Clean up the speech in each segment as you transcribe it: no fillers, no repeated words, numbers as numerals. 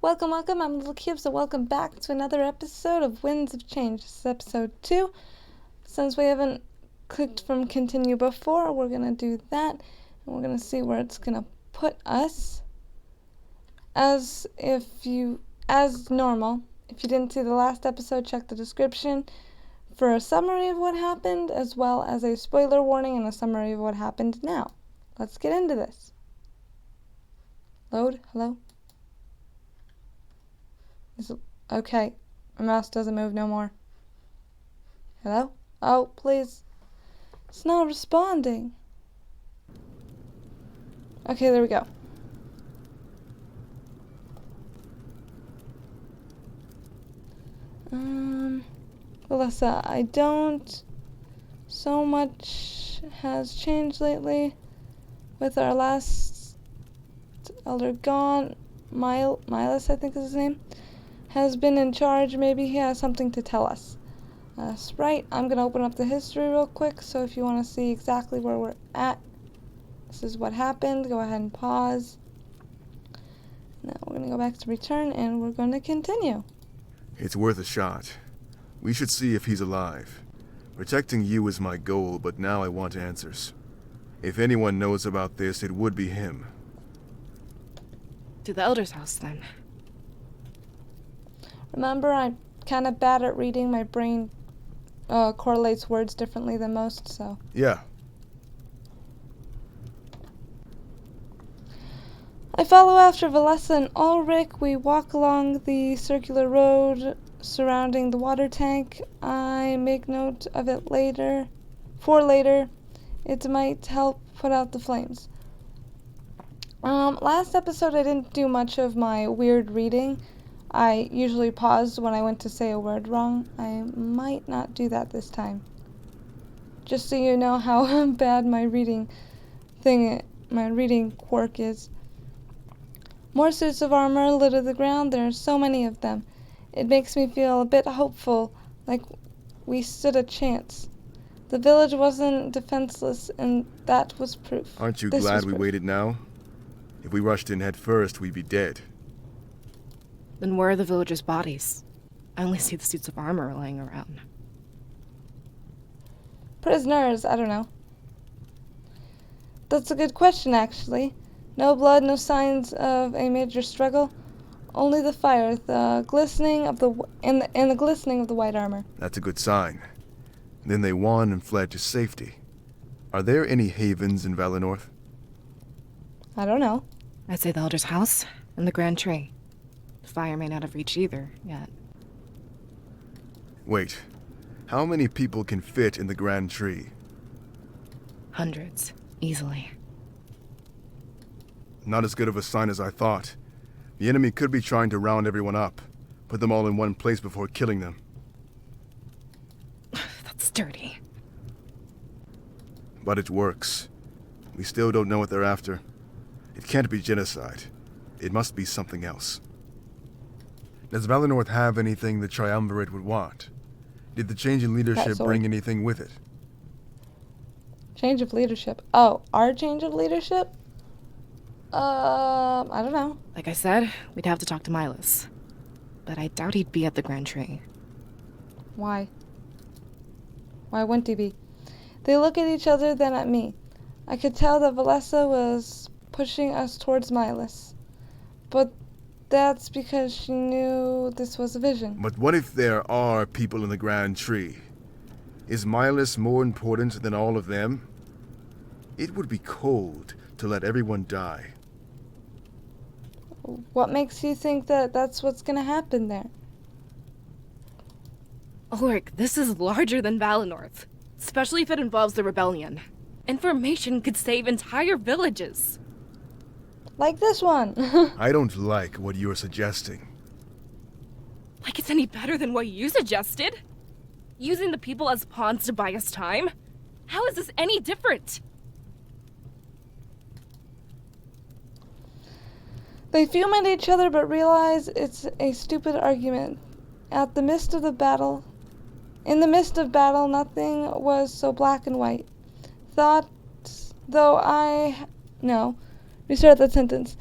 Welcome, I'm Little Cube, so welcome back to another episode of Winds of Change. This is episode 2. Since we haven't clicked from continue before, we're going to do that, and we're going to see where it's going to put us. As normal, if you didn't see the last episode, check the description for a summary of what happened, as well as a spoiler warning and a summary of what happened now. Let's get into this. Load, hello? Okay, my mouse doesn't move no more. Hello? Oh, please. It's not responding. Okay, there we go. Valessa, so much has changed lately with our last elder gone. Miles, I think is his name, has been in charge. Maybe he has something to tell us. Sprite, I'm going to open up the history real quick, so if you want to see exactly where we're at, this is what happened. Go ahead and pause. Now we're going to go back to return, and we're going to continue. It's worth a shot. We should see if he's alive. Protecting you is my goal, but now I want answers. If anyone knows about this, it would be him. To the Elder's house, then. Remember, I'm kind of bad at reading. My brain correlates words differently than most, so... Yeah. I follow after Valessa and Ulric. We walk along the circular road surrounding the water tank. I make note of it later. It might help put out the flames. Last episode I didn't do much of my weird reading. I usually paused when I went to say a word wrong. I might not do that this time. Just so you know how bad my reading quirk is. More suits of armor litter the ground. There are so many of them. It makes me feel a bit hopeful, like we stood a chance. The village wasn't defenseless, and that was proof. Aren't you glad we waited now? If we rushed in head first, we'd be dead. Then where are the villagers' bodies? I only see the suits of armor lying around. Prisoners, I don't know. That's a good question, actually. No blood, no signs of a major struggle. Only the fire, the glistening of the glistening of the white armor. That's a good sign. Then they won and fled to safety. Are there any havens in Valinorth? I don't know. I'd say the Elder's house and the Grand Tree. The fire may not have reached either yet. Wait, how many people can fit in the Grand Tree? Hundreds, easily. Not as good of a sign as I thought. The enemy could be trying to round everyone up, put them all in one place before killing them. That's dirty. But it works. We still don't know what they're after. It can't be genocide. It must be something else. Does Valinorth have anything the Triumvirate would want? Did the change in leadership bring anything with it? Change of leadership. Oh, our change of leadership? I don't know. Like I said, we'd have to talk to Miles. But I doubt he'd be at the Grand Tree. Why? Why wouldn't he be? They look at each other, then at me. I could tell that Valessa was pushing us towards Miles. But that's because she knew this was a vision. But what if there are people in the Grand Tree? Is Miles more important than all of them? It would be cold to let everyone die. What makes you think that that's what's gonna happen there? Ulric, this is larger than Valinorth. Especially if it involves the rebellion. Information could save entire villages. Like this one. I don't like what you're suggesting. Like it's any better than what you suggested? Using the people as pawns to buy us time? How is this any different? They fume at each other but realize it's a stupid argument. In the midst of battle, nothing was so black and white. Restart that sentence.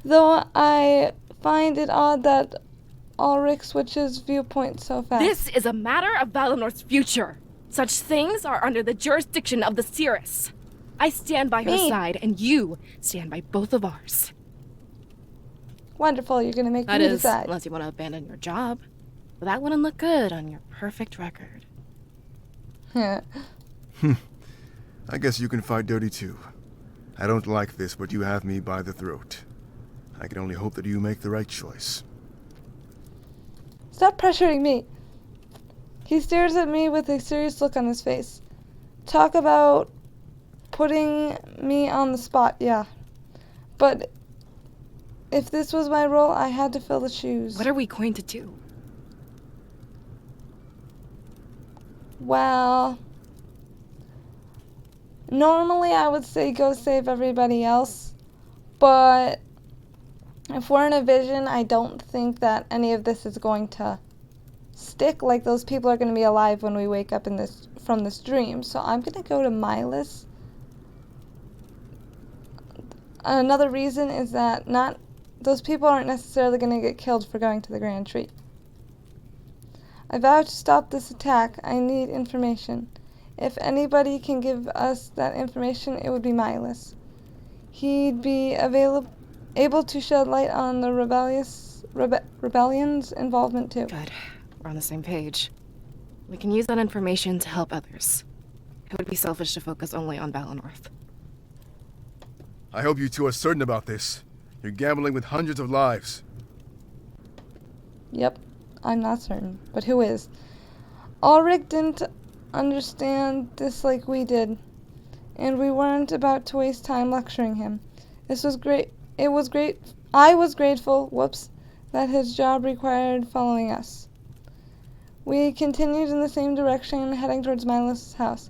Though I find it odd that Ulric switches viewpoints so fast. This is a matter of Valinorth's future. Such things are under the jurisdiction of the Seeress. I stand by her side, and you stand by both of ours. Wonderful, you're gonna make me That is, decide. unless you want to abandon your job. But that wouldn't look good on your perfect record. I guess you can fight dirty too. I don't like this, but you have me by the throat. I can only hope that you make the right choice. Stop pressuring me. He stares at me with a serious look on his face. Talk about putting me on the spot, yeah. But if this was my role, I had to fill the shoes. What are we going to do? Well, normally I would say go save everybody else, but if we're in a vision, I don't think that any of this is going to stick. Like, those people are going to be alive when we wake up from this dream. So I'm going to go to Milas. Another reason is that those people aren't necessarily going to get killed for going to the Grand Tree. I vow to stop this attack. I need information. If anybody can give us that information, it would be Milas. He'd be able to shed light on the rebellion's involvement too. Good. We're on the same page. We can use that information to help others. It would be selfish to focus only on Valinorth. I hope you two are certain about this. You're gambling with hundreds of lives. Yep, I'm not certain. But who is? Ulric didn't understand this like we did, and we weren't about to waste time lecturing him. This was great. It was great. I was grateful, that his job required following us. We continued in the same direction, heading towards Milas' house.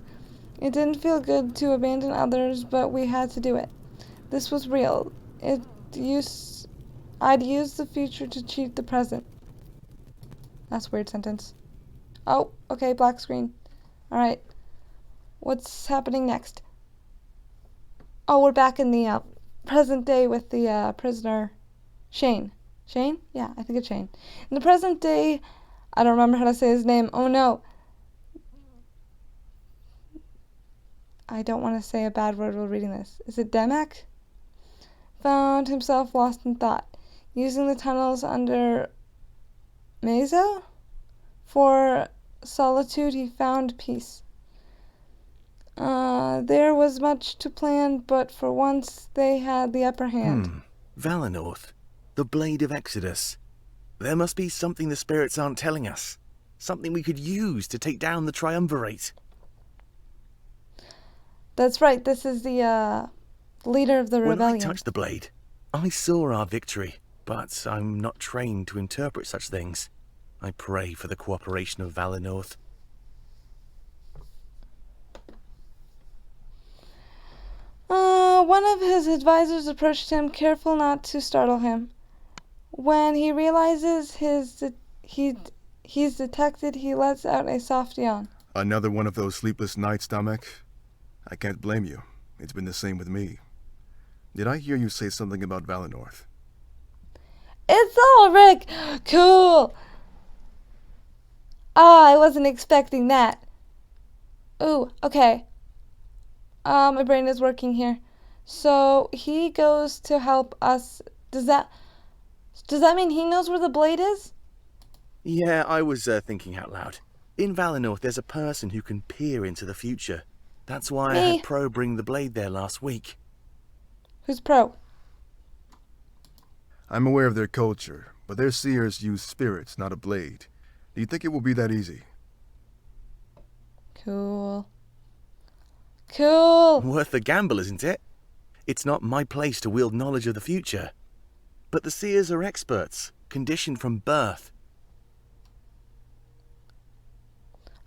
It didn't feel good to abandon others, but we had to do it. This was real. I'd use the future to cheat the present. That's a weird sentence. Oh, okay, black screen. Alright. What's happening next? Oh, we're back in the present day with the prisoner, Shane. Shane? Yeah, I think it's Shane. In the present day, I don't remember how to say his name. Oh no. I don't want to say a bad word while reading this. Is it Demek? Found himself lost in thought. Using the tunnels under Mesa? For solitude, he found peace. There was much to plan, but for once they had the upper hand. Valinorth, the Blade of Exodus. There must be something the spirits aren't telling us. Something we could use to take down the Triumvirate. That's right, this is the leader of the When rebellion. I touched the blade, I saw our victory, but I'm not trained to interpret such things. I pray for the cooperation of Valinorth. One of his advisors approached him, careful not to startle him. When he realizes he's detected, he lets out a soft yawn. Another one of those sleepless nights, Damek? I can't blame you. It's been the same with me. Did I hear you say something about Valinorth? It's Ulric! Cool! I wasn't expecting that. Ooh, okay. My brain is working here. So he goes to help us. Does that mean he knows where the blade is? Yeah, I was thinking out loud. In Valinorth, there's a person who can peer into the future. That's why I had Pro bring the blade there last week. Who's Pro? I'm aware of their culture, but their seers use spirits, not a blade. Do you think it will be that easy? Cool. Cool! Worth the gamble, isn't it? It's not my place to wield knowledge of the future. But the seers are experts, conditioned from birth.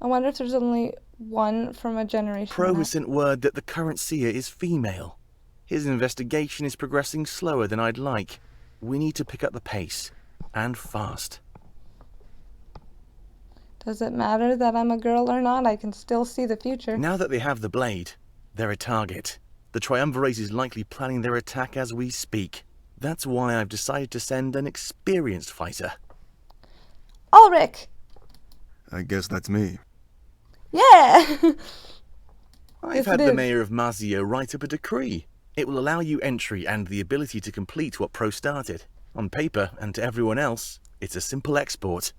I wonder if there's only one from a generation. Pro has sent word that the current seer is female. His investigation is progressing slower than I'd like. We need to pick up the pace, and fast. Does it matter that I'm a girl or not? I can still see the future. Now that they have the blade, they're a target. The Triumvirate is likely planning their attack as we speak. That's why I've decided to send an experienced fighter. Ulric! I guess that's me. Yeah! I've Yes, had it the is. mayor of Mazio write up a decree. It will allow you entry and the ability to complete what Pro started. On paper, and to everyone else, it's a simple export.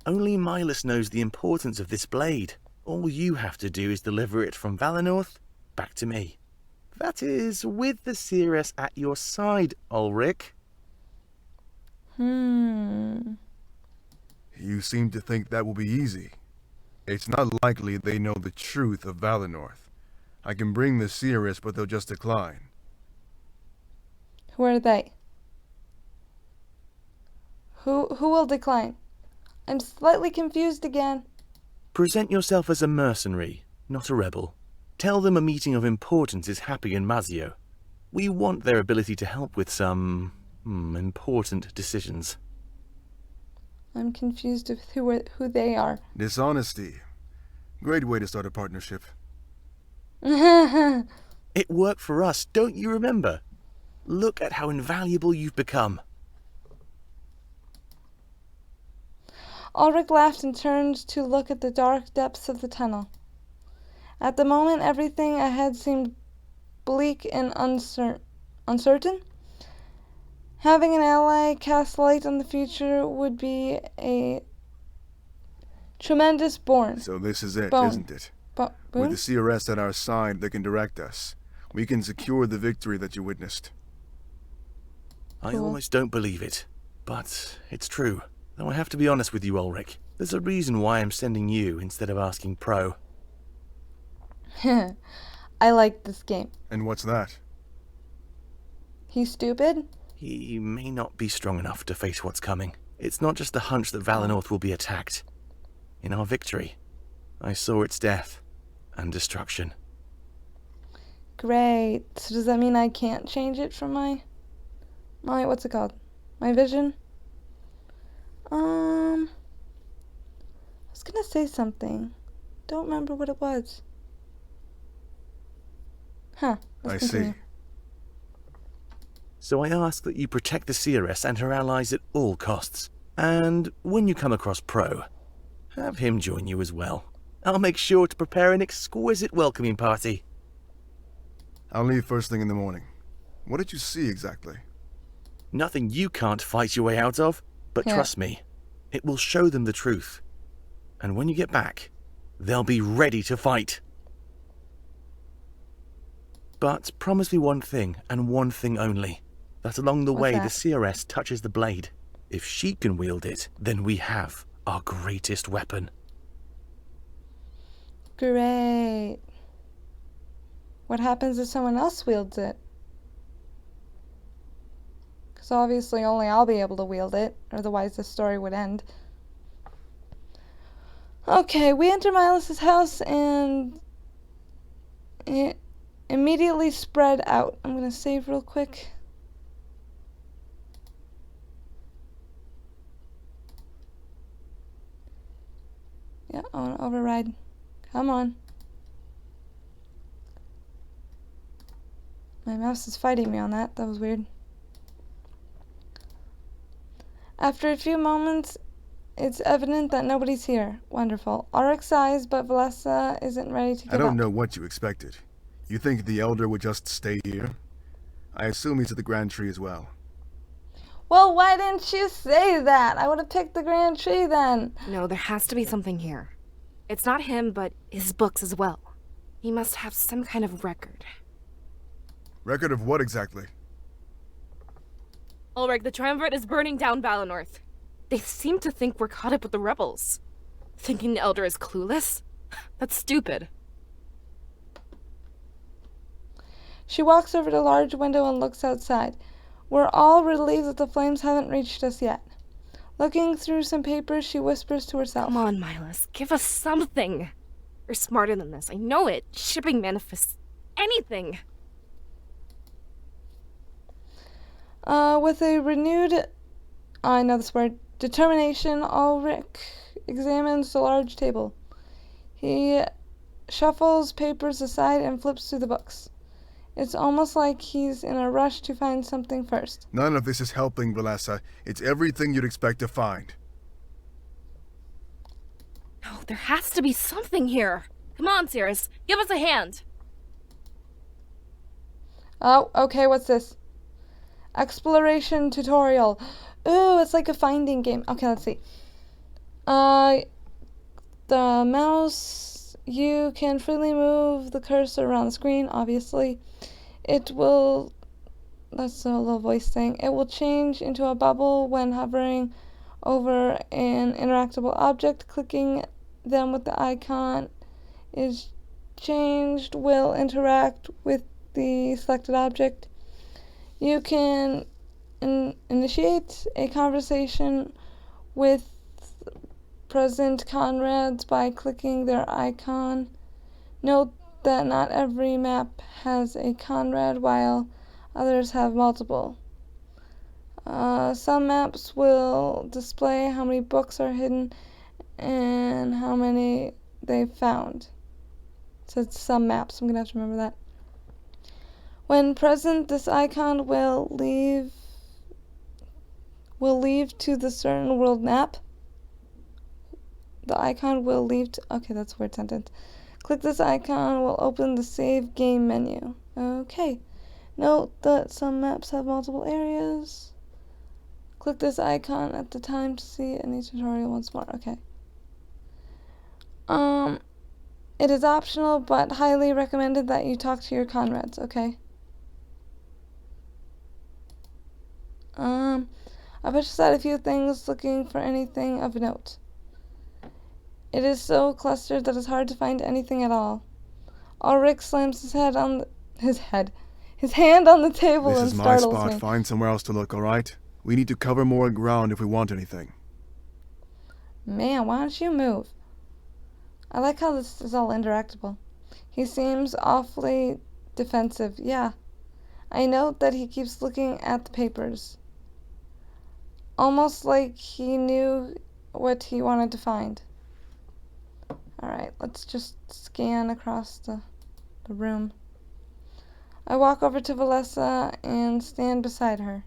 Only Milas knows the importance of this blade. All you have to do is deliver it from Valinorth back to me. That is, with the Seeress at your side, Ulric. You seem to think that will be easy. It's not likely they know the truth of Valinorth. I can bring the Seeress, but they'll just decline. Who are they? Who will decline? I'm slightly confused again. Present yourself as a mercenary, not a rebel. Tell them a meeting of importance is happening in Mazio. We want their ability to help with some important decisions. I'm confused with who they are. Dishonesty. Great way to start a partnership. It worked for us, don't you remember? Look at how invaluable you've become. Ulric laughed and turned to look at the dark depths of the tunnel. At the moment, everything ahead seemed bleak and uncertain. Having an ally cast light on the future would be a tremendous boon. So this is it, Boom. isn't it? Boon? With the Seeress at our side, they can direct us. We can secure the victory that you witnessed. I Cool. almost don't believe it, but it's true. Though I have to be honest with you, Ulric. There's a reason why I'm sending you instead of asking Pro. I like this game. And what's that? He's stupid? He may not be strong enough to face what's coming. It's not just a hunch that Valinorth will be attacked. In our victory, I saw its death and destruction. Great. So does that mean I can't change it from my what's it called? My vision? I was gonna say something. Don't remember what it was. Huh. I Let's continue. see. So I ask that you protect the Seeress and her allies at all costs. And when you come across Pro, have him join you as well. I'll make sure to prepare an exquisite welcoming party. I'll leave first thing in the morning. What did you see exactly? Nothing you can't fight your way out of, but Yeah. trust me, it will show them the truth. And when you get back, they'll be ready to fight. But promise me one thing, and one thing only. That along the What's way that? the Seeress touches the blade. If she can wield it, then we have our greatest weapon. Great. What happens if someone else wields it? Because obviously only I'll be able to wield it, otherwise the story would end. Okay, we enter Milas' house and it immediately spread out. I'm gonna save real quick. Yeah, I want to override. Come on. My mouse is fighting me on that. That was weird. After a few moments, it's evident that nobody's here. Wonderful. Ulric sighs, but Valessa isn't ready to give I don't up. know what you expected. You think the Elder would just stay here? I assume he's at the Grand Tree as well. Well, why didn't you say that? I would have picked the Grand Tree then. No, there has to be something here. It's not him, but his books as well. He must have some kind of record. Record of what exactly? Ulric, the Triumvirate is burning down Valinorth. They seem to think we're caught up with the rebels. Thinking the Elder is clueless? That's stupid. She walks over to a large window and looks outside. We're all relieved that the flames haven't reached us yet. Looking through some papers, she whispers to herself. Come on, Milas, give us something. You're smarter than this, I know it. Shipping manifests anything. With a renewed, I know this word, determination, Ulric examines the large table. He shuffles papers aside and flips through the books. It's almost like he's in a rush to find something first. None of this is helping, Valessa. It's everything you'd expect to find. No, there has to be something here. Come on, Seeress. Give us a hand. Oh, okay, what's this? Exploration tutorial. Ooh, it's like a finding game. Okay, let's see. The mouse, you can freely move the cursor around the screen, obviously. It will, that's a little voice thing. It will change into a bubble when hovering over an interactable object. Clicking them with the icon is changed will interact with the selected object. You can initiate a conversation with present conrads by clicking their icon. Note that not every map has a conrad, while others have multiple. Some maps will display how many books are hidden and how many they've found. So it's some maps, I'm gonna have to remember that. When present, this icon will leave to the certain world map. The icon will leave to, okay, that's a weird sentence. Click this icon will open the save game menu. Okay. Note that some maps have multiple areas. Click this icon at the time to see any tutorial once more. Okay. It is optional, but highly recommended that you talk to your comrades. Okay. I pushed aside a few things looking for anything of note. It is so clustered that it's hard to find anything at all. Ulric slams his hand on the table This and is my startles spot. me. Find somewhere else to look, alright? We need to cover more ground if we want anything. Man, why don't you move? I like how this is all interactable. He seems awfully defensive. Yeah. I note that he keeps looking at the papers. Almost like he knew what he wanted to find. Alright, let's just scan across the room. I walk over to Valessa and stand beside her.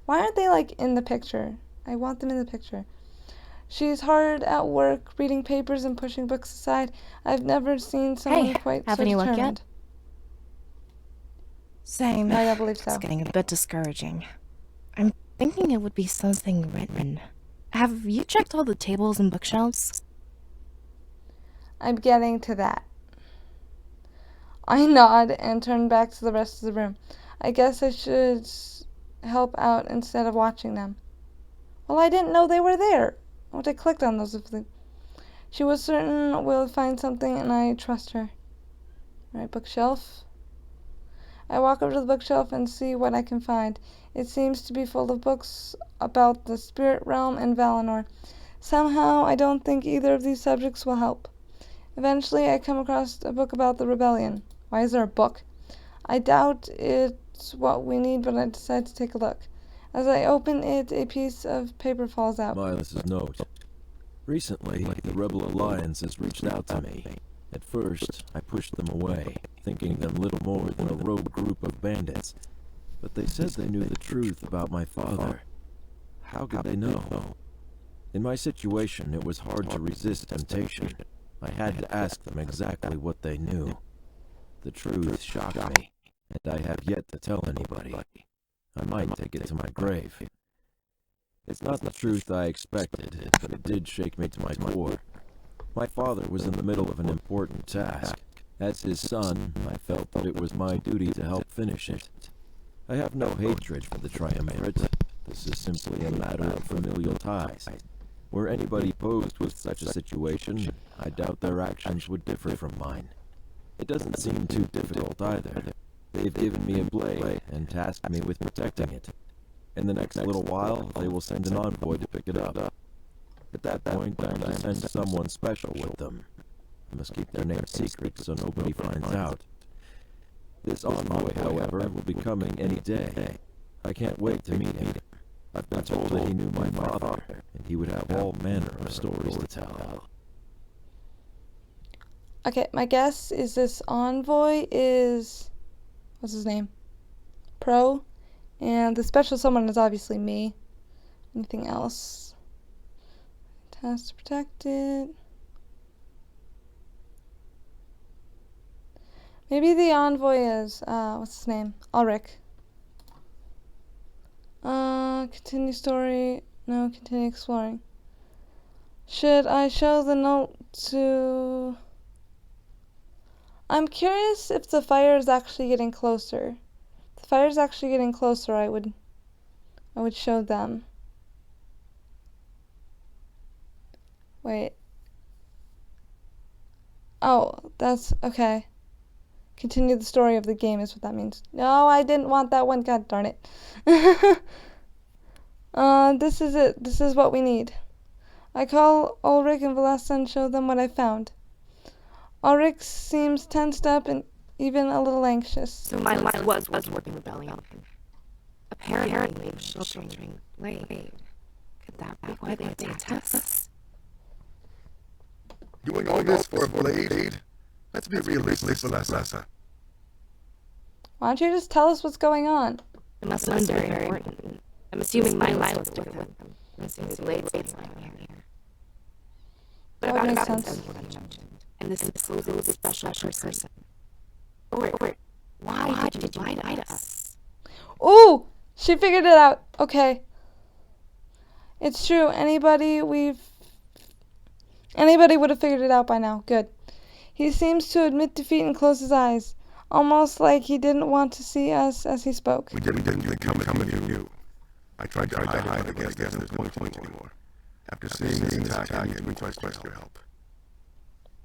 Why aren't they, like, in the picture? I want them in the picture. She's hard at work, reading papers and pushing books aside. I've never seen someone quite so haven't you looked determined. yet? Same. I believe so. It's getting a bit discouraging. I'm thinking it would be something written. Have you checked all the tables and bookshelves? I'm getting to that. I nod and turn back to the rest of the room. I guess I should help out instead of watching them. Well, I didn't know they were there. What I clicked on those. She was certain we'll find something, and I trust her. Alright, bookshelf. I walk over to the bookshelf and see what I can find. It seems to be full of books about the spirit realm and Valinorth. Somehow, I don't think either of these subjects will help. Eventually, I come across a book about the rebellion. Why is there a book? I doubt it's what we need, but I decide to take a look. As I open it, a piece of paper falls out. Milas's note. Recently, the Rebel Alliance has reached out to me. At first, I pushed them away, thinking them little more than a rogue group of bandits. But they said they knew the truth about my father. How could they know? In my situation, it was hard to resist temptation. I had to ask them exactly what they knew. The truth shocked me, and I have yet to tell anybody. I might take it to my grave. It's not the truth I expected, but it did shake me to my core. My father was in the middle of an important task. As his son, I felt that it was my duty to help finish it. I have no hatred for the Triumvirate. This is simply a matter of familial ties. Were anybody posed with such a situation, I doubt their actions would differ from mine. It doesn't seem too difficult either. They've given me a blade and tasked me with protecting it. In the next little while, they will send an envoy to pick it up. At that point, I'm to send someone special with them. I must keep their name secret so nobody finds out. This envoy, however, will be coming any day. I can't wait to meet him. I've been told that he knew my father, and he would have all manner of stories to tell. Okay, my guess is this envoy is what's his name? Pro. And the special someone is obviously me. Anything else? Task to protect it. Maybe the envoy is, what's his name? Ulric. Continue story. No, continue exploring. Should I show the note to... I'm curious if the fire is actually getting closer. If the fire is actually getting closer, I would show them. Wait. Oh, that's okay. Continue the story of the game is what that means. No, I didn't want that one. God darn it. This is it. This is what we need. I call Ulric and Valessa and show them what I found. Ulric seems tensed up and even a little anxious. So my life was working rebellion. Apparently, children Blade. Could that be why they detest us? Doing all this for a blade? Let's be realistic, Valessa. Why don't you just tell us what's going on? It must have been very important. I'm assuming my life was with him. I'm assuming Blade's lying here. But That makes about sense. what I mentioned. And this supposed special person. Or why did you lie to us? Ooh! She figured it out. Okay. It's true. Anybody would have figured it out by now. Good. He seems to admit defeat and close his eyes. Almost like he didn't want to see us as he spoke. We didn't come you knew. I tried to hide it, but I guess there's no point anymore. After seeing this attack, I request your help.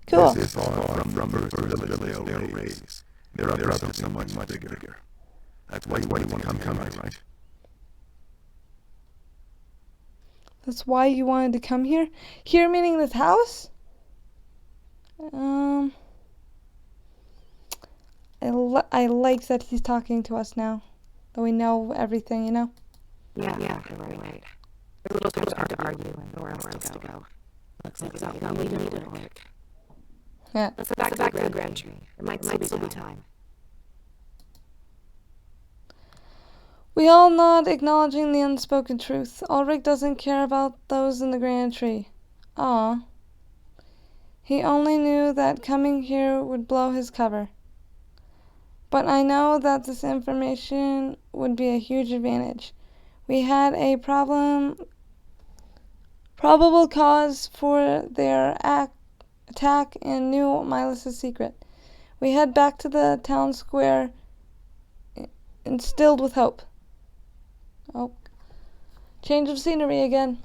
Cool. This is far from the first village they'll raise. They're up to someone much bigger. That's why you want to come, right? That's why you wanted to come here? Here meaning this house? I like that he's talking to us now. That we know everything, you know? Yeah, you're right. There's little time to argue and nowhere else to go. Looks like it's not we need it, Ulric. Yeah. Let's go back to the Grand Tree. There might still be time. We all nod, acknowledging the unspoken truth. Ulric doesn't care about those in the Grand Tree. Ah. He only knew that coming here would blow his cover. But I know that this information would be a huge advantage. We had a probable cause for their attack and knew Milas' secret. We head back to the town square, instilled with hope. Oh, change of scenery again.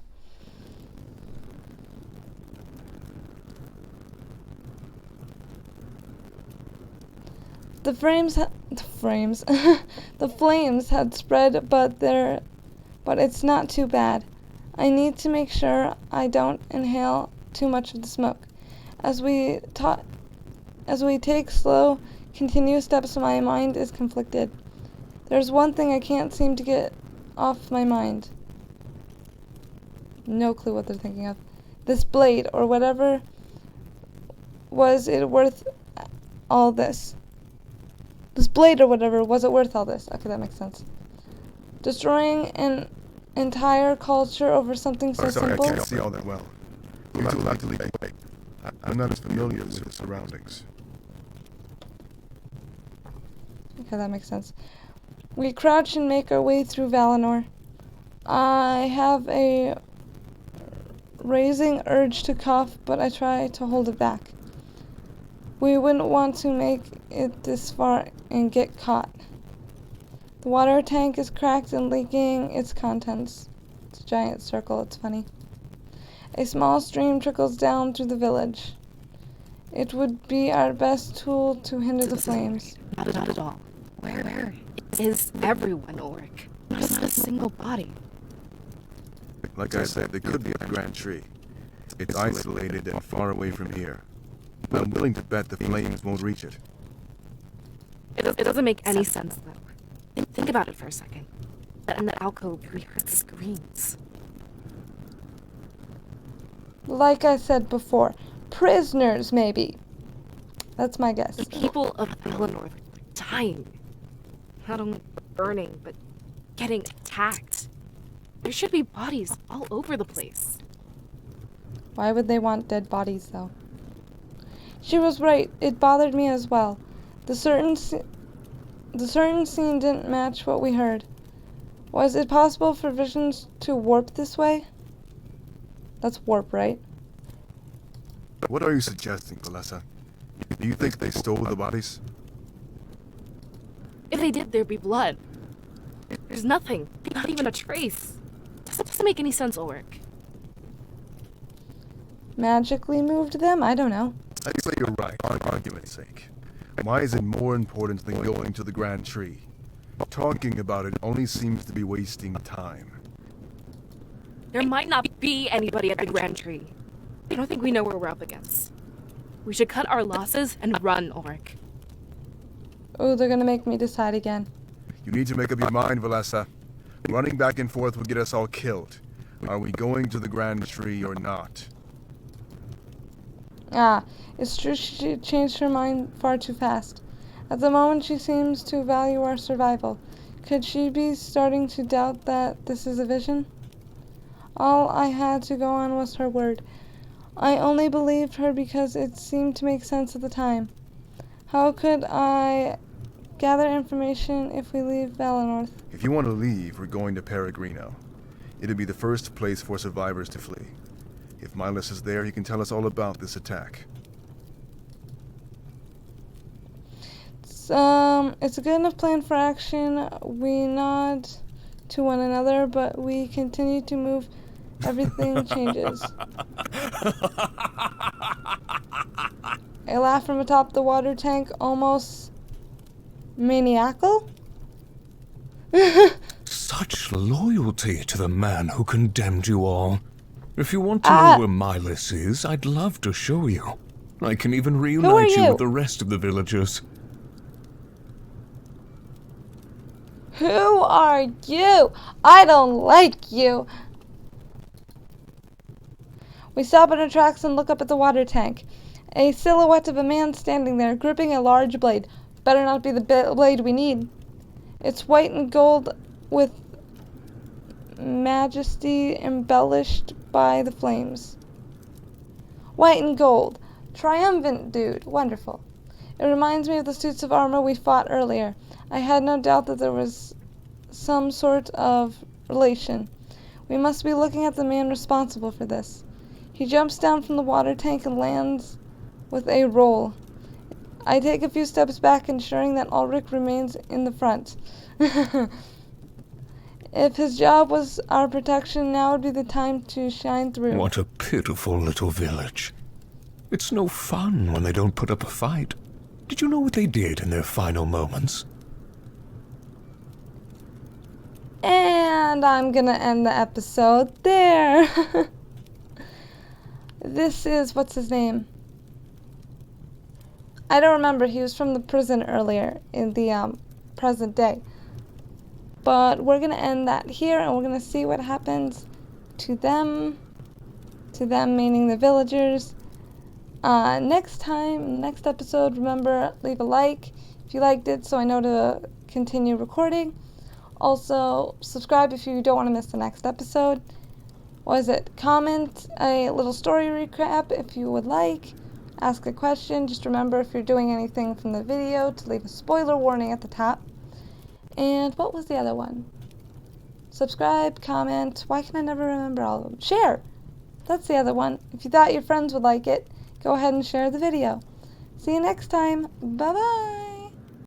The flames had spread, but it's not too bad. I need to make sure I don't inhale too much of the smoke. As we take slow, continuous steps, my mind is conflicted. There's one thing I can't seem to get off my mind. No clue what they're thinking of. This blade, or whatever, was it worth all this? This blade or whatever, was it worth all this? Okay, that makes sense. Destroying an entire culture over something so simple? I can't see all that well. You're too allowed to leave. I'm not as familiar with the surroundings. Okay, that makes sense. We crouch and make our way through Valinorth. I have a raising urge to cough, but I try to hold it back. We wouldn't want to make it this far and get caught. The water tank is cracked and leaking its contents. It's a giant circle, it's funny. A small stream trickles down through the village. It would be our best tool to hinder the flames. Not at all. Where is everyone, Ulric? Not a single body. Like I said, there could be a grand tree. It's isolated and far away from here. I'm willing to bet the flames won't reach it. It doesn't make any sense, though. Think about it for a second. In the alcove, we heard screams. Like I said before, prisoners, maybe. That's my guess. The people of Valinorth were dying. not only burning, but getting attacked. There should be bodies all over the place. Why would they want dead bodies, though? She was right. It bothered me as well. The certain scene didn't match what we heard. Was it possible for visions to warp this way? That's warp, right? What are you suggesting, Valessa? Do you think they stole the bodies? If they did, there'd be blood. There's nothing. Not even a trace. Doesn't make any sense, Ulric. Magically moved them? I don't know. I'd say you're right, for argument's sake. Why is it more important than going to the Grand Tree? Talking about it only seems to be wasting time. There might not be anybody at the Grand Tree. I don't think we know where we're up against. We should cut our losses and run, Ulric. Oh, they're gonna make me decide again. You need to make up your mind, Valessa. Running back and forth will get us all killed. Are we going to the Grand Tree or not? Ah, it's true she changed her mind far too fast. At the moment she seems to value our survival. Could she be starting to doubt that this is a vision? All I had to go on was her word. I only believed her because it seemed to make sense at the time. How could I gather information if we leave Valinorth? If you want to leave, we're going to Peregrino. It'll be the first place for survivors to flee. If Miles is there, he can tell us all about this attack. It's a good enough plan for action. We nod to one another, but we continue to move. Everything changes. A laugh from atop the water tank, almost maniacal. Such loyalty to the man who condemned you all. If you want to know where Miles is, I'd love to show you. I can even reunite you with the rest of the villagers. Who are you? I don't like you. We stop in our tracks and look up at the water tank. A silhouette of a man standing there, gripping a large blade. Better not be the blade we need. It's white and gold with majesty embellished by the flames. White and gold. Triumphant dude. Wonderful. It reminds me of the suits of armor we fought earlier. I had no doubt that there was some sort of relation. We must be looking at the man responsible for this. He jumps down from the water tank and lands with a roll. I take a few steps back, ensuring that Ulric remains in the front. If his job was our protection, now would be the time to shine through. What a pitiful little village. It's no fun when they don't put up a fight. Did you know what they did in their final moments? And I'm gonna end the episode there. This is, what's his name? I don't remember. He was from the prison earlier in the present day. But we're gonna end that here, and we're gonna see what happens to them. To them meaning the villagers. Next episode, remember, leave a like if you liked it so I know to continue recording. Also, subscribe if you don't want to miss the next episode. Comment a little story recap if you would like. Ask a question. Just remember, if you're doing anything from the video, to leave a spoiler warning at the top. And what was the other one? Subscribe, comment. Why can I never remember all of them? Share. That's the other one. If you thought your friends would like it, go ahead and share the video. See you next time. Bye-bye.